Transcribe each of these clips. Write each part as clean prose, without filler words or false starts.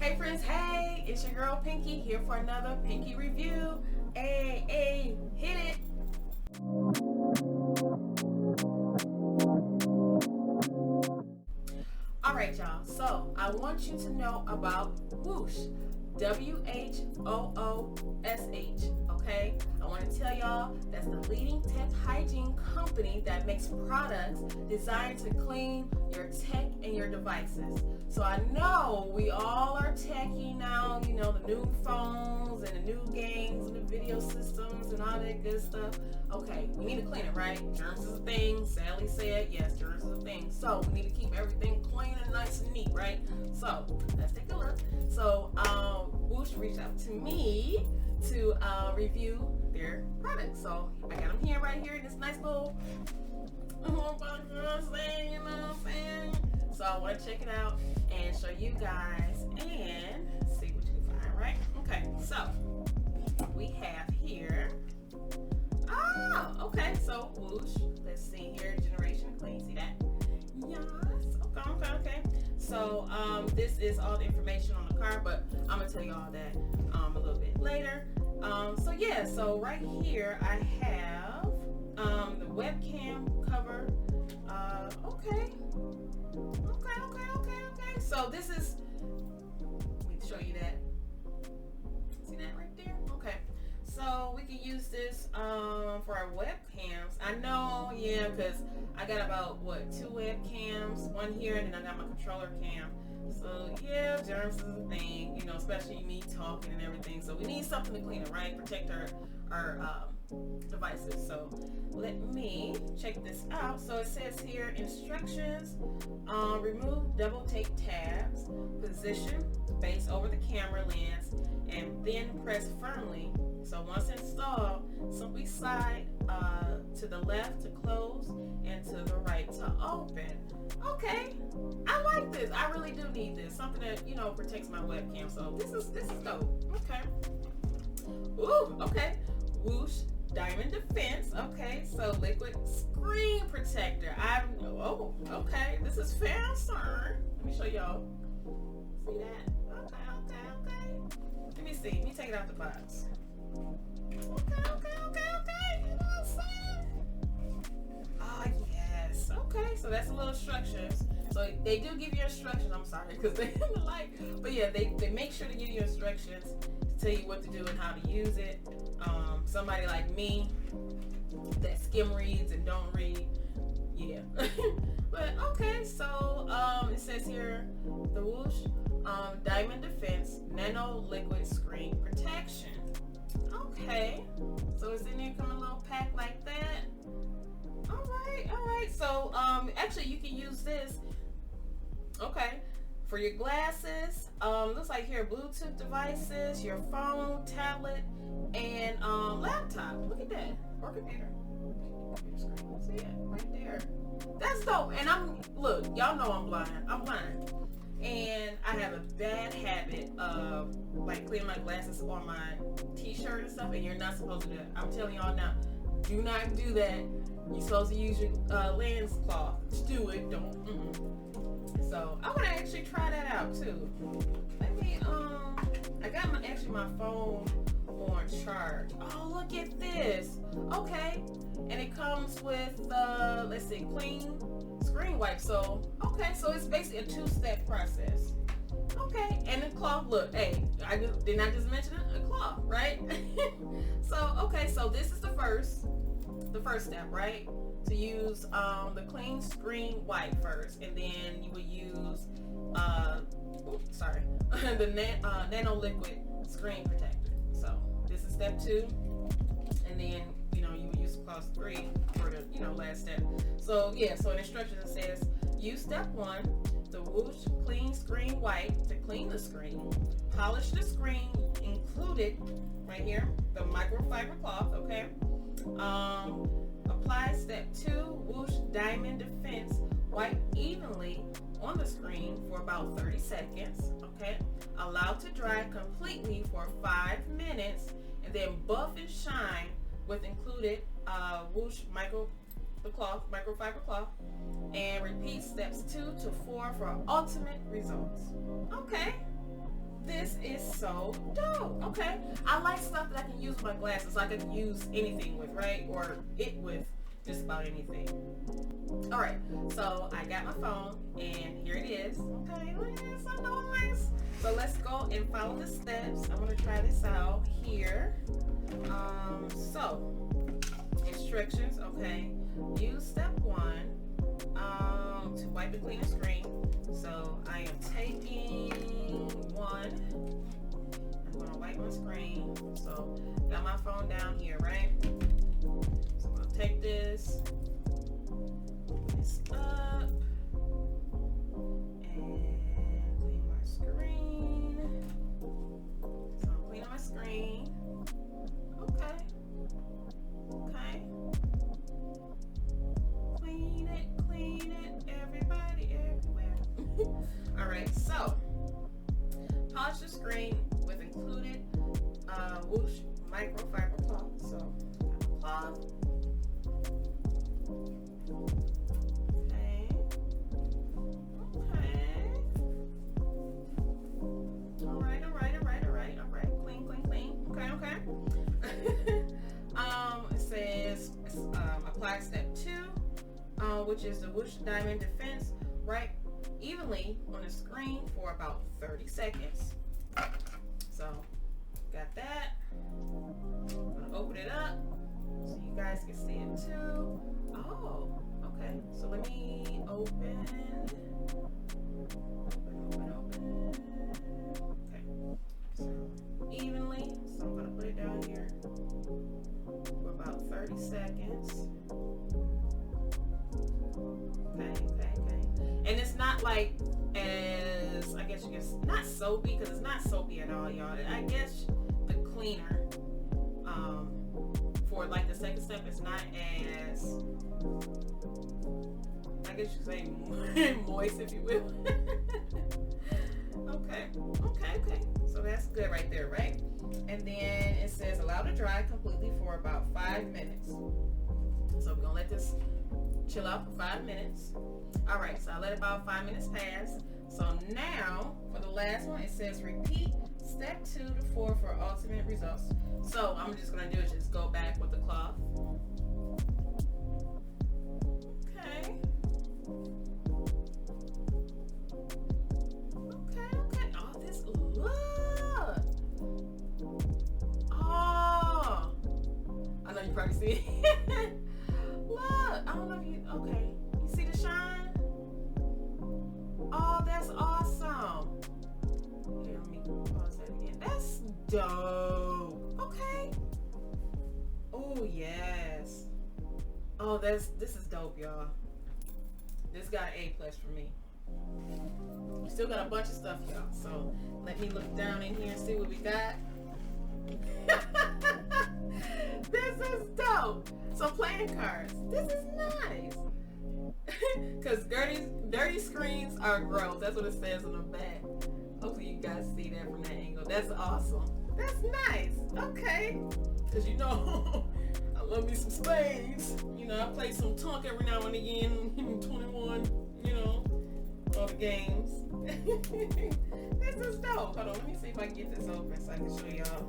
Hey friends, hey, it's your girl Pinky here for another Pinky review. Hey, hit it. Alright y'all, so I want you to know about WHOOSH, WHOOSH, okay? I want to tell y'all that's the leading tech hygiene company that makes products designed to clean your tech and your devices. So I know we all are techy now, you know, the new phones and the new games and the video systems and all that good stuff. Okay, we need to clean it, right? Germs is a thing. Sally said, yes, germs is a thing. So we need to keep everything clean and nice and neat, right? So let's take a look. So WHOOSH reached out to me to review their products. So I got them here right here in this nice little thing, you know what I'm saying? So I want to check it out and show you guys and see what you can find, right? Okay, so we have here, okay, so WHOOSH, let's see here, Generation Clean, see that? Yes, okay. So this is all the information on the card, but I'm gonna tell you all that a little bit later. So yeah, so right here I have the webcam cover. Okay. So this is, let me show you that. See that right there? Okay. So we can use this for our webcams. I know, yeah, because I got about, what, 2 webcams, one here, and then I got my controller cam. So yeah, germs is a thing, you know, especially me talking and everything. So we need something to clean it, right? Protect our devices. So let me check this out. So it says here, instructions, remove double take tabs, position base over the camera lens, and then press firmly. So once installed, simply slide to the left to close and to the right to open. Okay, I like this. I really do need this. Something that, you know, protects my webcam. So this is dope. Okay. Ooh, okay. WHOOSH Diamond Defense. Okay, so liquid screen protector. Okay. This is faster. Let me show y'all. See that? Okay. Let me see. Let me take it out the box. Okay. You know what I'm saying? Oh, yes. Okay, so that's a little instructions. So they do give you instructions. I'm sorry, because they like, but yeah, they make sure to give you instructions to tell you what to do and how to use it. Somebody like me that skim reads and don't read, yeah. But okay, so it says here the WHOOSH Diamond Defense Nano Liquid Screen Protection. Okay, so it's in there, come in a little pack like that. All right. So actually you can use this, okay, for your glasses. Looks like here Bluetooth devices, your phone, tablet, and laptop. Look at that, or computer. See it right there. That's dope. And look, y'all know I'm blind. And I have a bad habit of like cleaning my glasses on my t-shirt and stuff, and you're not supposed to do that. I'm telling y'all now, do not do that. You're supposed to use your lens cloth. Do it, don't. So I want to actually try that out too. Let me, I got my phone on charge. Oh, look at this. Okay, and it comes with, let's see, clean screen wipe. So, okay, so it's basically a 2-step process. Okay, and the cloth, look, hey, didn't I just mention it? A cloth, right? So, okay, so this is the first step, right? To use the clean screen wipe first, and then you would use, the nano liquid screen protector. So this is step 2, and then, you know, you would use clause 3 for the, you know, last step. So yeah, so in instructions it says, use step 1, the WHOOSH clean screen wipe to clean the screen, polish the screen, included right here, the microfiber cloth, okay? Apply step 2, WHOOSH Diamond Defense, wipe evenly on the screen for about 30 seconds, okay? Allow to dry completely for 5 minutes, and then buff and shine with included WHOOSH microfiber cloth, and repeat steps 2 to 4 for ultimate results. Okay, This is so dope. Okay. I like stuff that I can use with my glasses. I can use anything with, right? Or it with just about anything. Alright, so I got my phone and here it is. Okay, look at this, so nice. So let's go and follow the steps. I'm gonna try this out here. So instructions, okay. Use step 1 to wipe and clean the screen. So I am taking 1. I'm gonna wipe my screen. So got my phone down here, right? So I'm gonna take this up and clean my screen. So I'm cleaning my screen. Okay. Okay. Clean it, everybody, everywhere. Alright, so polish the screen with included WHOOSH microfiber cloth. So cloth. Okay. Alright. Clean. Okay. It says apply step 2, which is the WHOOSH diamond defense, right evenly on the screen for about 30 seconds. So got that. I'm gonna open it up so you guys can see it too. Oh, okay. So let me open. Okay. So evenly. So I'm gonna put it down here for about 30 seconds. Okay. And it's not like as, I guess you can, not soapy, because it's not soapy at all, y'all. I guess the cleaner for like the second step is not as, I guess you could say moist, if you will. Okay. So that's good right there, right? And then it says allow to dry completely for about 5 minutes. So we're gonna let this chill out for 5 minutes. All right, so I let about 5 minutes pass. So now for the last one, it says repeat step 2 to 4 for ultimate results. So I'm just gonna do is just go back with the cloth. Okay. Oh, this look. Oh, I know you probably see it. Look, I don't know if you, okay. You see the shine? Oh, that's awesome. Here, let me pause that again. That's dope. Okay. Oh, yes. Oh, this is dope, y'all. This got an A+ for me. We still got a bunch of stuff, y'all. So let me look down in here and see what we got. This is dope. So playing cards. This is nice. Because dirty screens are gross. That's what it says on the back. Hopefully you guys see that from that angle. That's awesome. That's nice. Okay. Because you know, I love me some spades. You know, I play some Tunk every now and again. 21, you know, all the games. This is dope. Hold on, let me see if I can get this open so I can show y'all.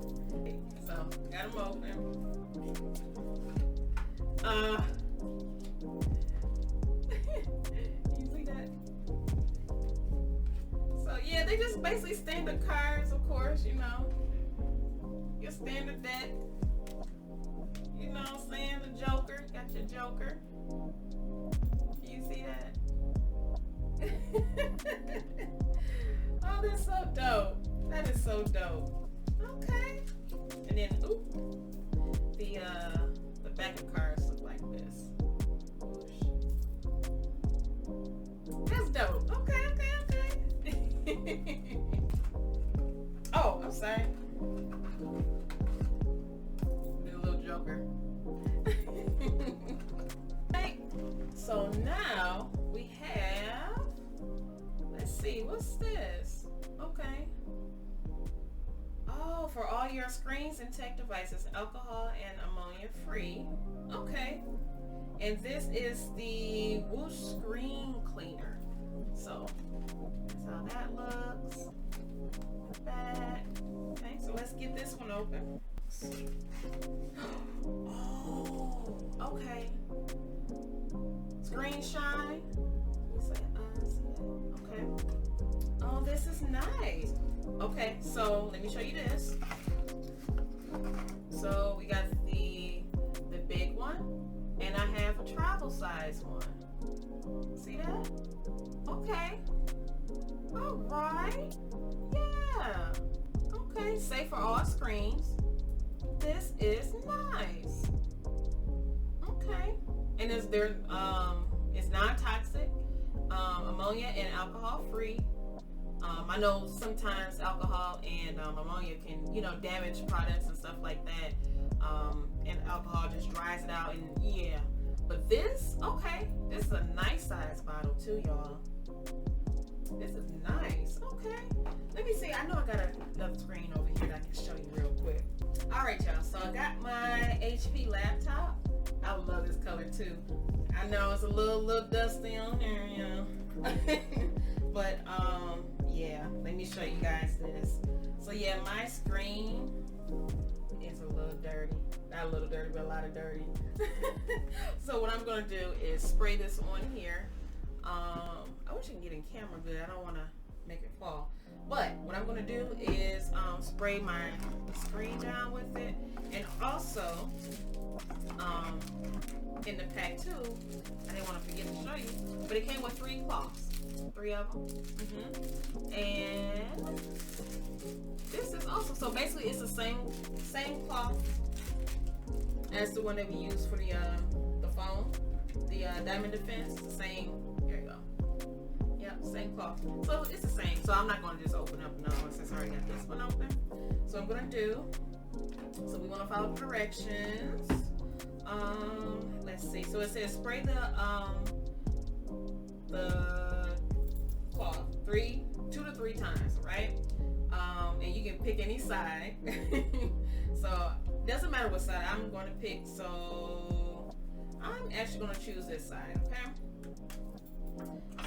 So, got them open. You see that? So yeah, they just basically standard cards, of course, you know. Your standard deck. You know what I'm saying? The Joker. Got your Joker. Can you see that? Oh, that's so dope. That is so dope. Okay. And then, the back of cards look like this. That's dope. Okay. Oh, I'm sorry. Be a little Joker. Right. So now we have, let's see, what's this? Okay. Oh, for all your screens and tech devices, alcohol and ammonia free. Okay. And this is the WHOOSH screen cleaner. So that's how that looks. Back. this. Oh, okay. Screen shine. Okay. Oh, this is nice. Okay, so let me show you this. So we got the big one, and I have a travel size one. See that? Okay. All right. Yeah. Okay, safe for all screens. This is nice. Okay. And it's non-toxic, ammonia and alcohol free. I know sometimes alcohol and ammonia can, damage products and stuff like that. And alcohol just dries it out, and yeah. But this, okay, this is a nice size bottle too, y'all. This is nice. Okay. Let me see. I know I got another screen over here that I can show you real quick. All right, y'all. So I got my HP laptop. I love this color too. I know it's a little dusty on here, but yeah. Let me show you guys this. So yeah, my screen is a little dirty. Not a little dirty, but a lot of dirty. So what I'm gonna do is spray this on here. I wish I can get in camera good. I don't want to make it fall. But what I'm going to do is spray my screen down with it. And also, in the pack too, I didn't want to forget to show you, but it came with 3 cloths. 3 of them. And this is also, so basically it's the same cloth as the one that we use for the phone. The Diamond Defense, the same. Here you go. Yep, same cloth. So it's the same. So I'm not going to just open up another one since I already got this one open. So I'm going to do. So we want to follow directions. Let's see. So it says spray the cloth 2 to 3 times, right? And you can pick any side. So it doesn't matter what side I'm going to pick. So I'm actually going to choose this side, okay?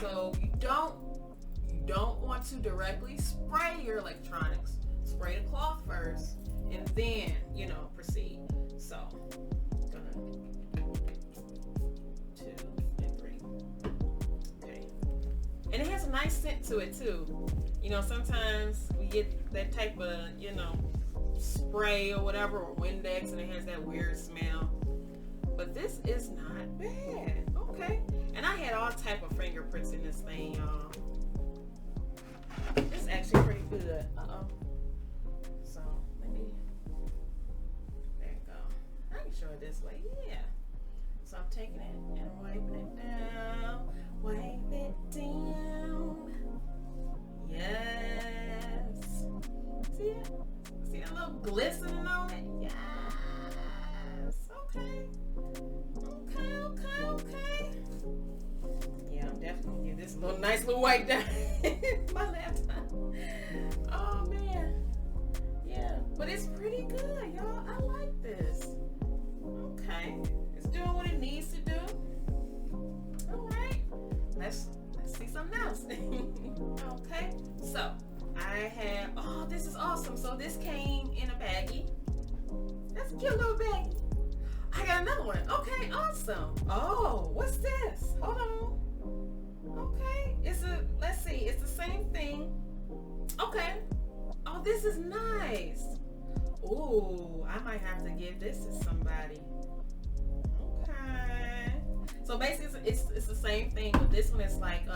So you don't want to directly spray your electronics. Spray the cloth first, and then proceed. So I'm gonna 2 and 3. Okay, and it has a nice scent to it too. Sometimes we get that type of spray or whatever, or Windex, and it has that weird smell. But this is not bad. Okay. And I had all type of fingerprints in this thing, y'all. It's actually pretty good. Uh-oh. So, let me... There you go. I can show it this way. Yeah. So, I'm taking it and wiping it down. Wipe it down. Yes. See it? See that little glistening on it? Yes. Okay. Okay. Yeah, I'm definitely gonna give this a nice little wipe down. My laptop. Oh man. Yeah, but it's pretty good, y'all. I like this. Okay, it's doing what it needs to do. All right, let's see something else. Okay, so I have. Oh, this is awesome. So this came in a baggie. That's a cute little baggie. I got another one. Okay, awesome. Oh, what's this? Hold on. Okay, let's see, it's the same thing. Okay. Oh, this is nice. Ooh, I might have to give this to somebody. Okay. So basically it's the same thing, but this one is like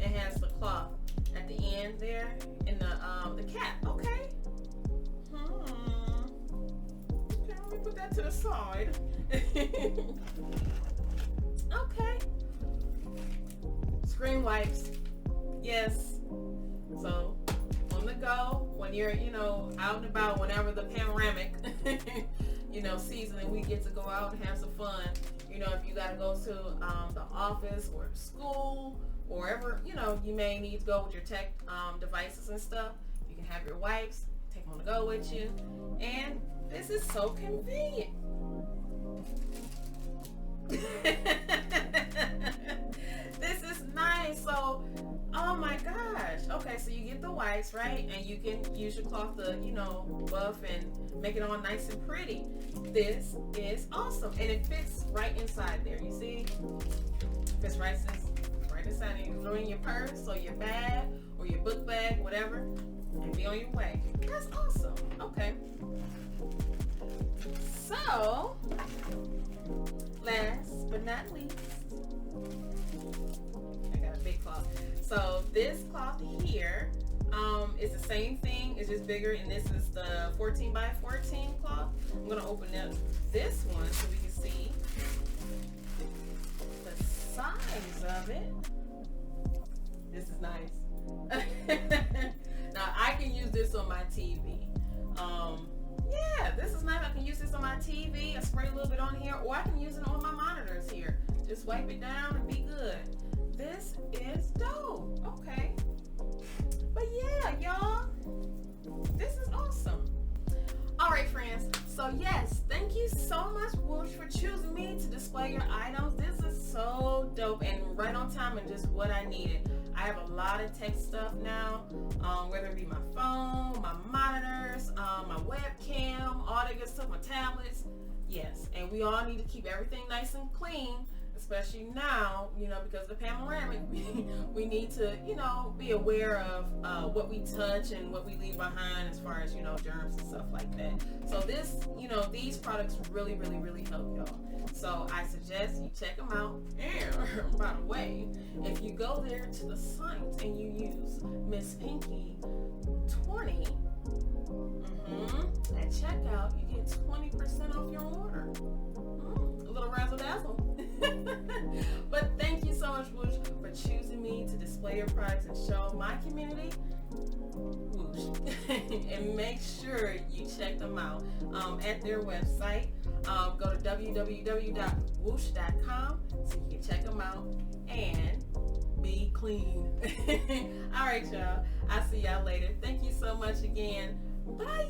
it has the cloth at the end there and the cap. Okay. Okay, let me put that to the side. Okay. Screen wipes. Yes. So on the go when you're, out and about, whenever the panoramic, season and we get to go out and have some fun. If you gotta go to the office or school or wherever, you may need to go with your tech devices and stuff. You can have your wipes, take them on the go with you. And this is so convenient. This is nice. So Oh my gosh. Okay, so you get the whites, right? And you can use your cloth to, you know, buff and make it all nice and pretty. This is awesome. And it fits right inside there. You see? Fits right inside. You can throw it in your purse or your bag or your book bag, whatever, and be on your way. That's awesome. Okay. So, last but not least, I got a big cloth. So this cloth here is the same thing. It's just bigger, and this is the 14 by 14 cloth. I'm gonna open up this one so we can see the size of it. This is nice. Now I can use this on my TV. Yeah, this is nice. I can use this on my TV. I spray a little bit on here, or I can use it on my monitors here. Just wipe it down and be good. This is dope. Okay. But yeah, y'all, this is awesome. All right, friends. So yes, thank you so much, Whoosh, for choosing me to display your items. This is so dope and right on time and just what I needed. I have a lot of tech stuff now, whether it be my phone, my monitors, my webcam, all that good stuff, my tablets. Yes, and we all need to keep everything nice and clean, especially now, you know, because of the panoramic, we need to, you know, be aware of what we touch and what we leave behind as far as, you know, germs and stuff like that. So this, you know, these products really, really, really help y'all. So I suggest you check them out. And by the way, if you go there to the site and you use Miss Pinky 20 at checkout, you get 20% off your order. A little razzle dazzle. But thank you so much, Whoosh, for choosing me to display your products and show my community Whoosh. And make sure you check them out at their website. Go to www.whoosh.com so you can check them out and be clean. All right, y'all. I'll see y'all later. Thank you so much again. Bye.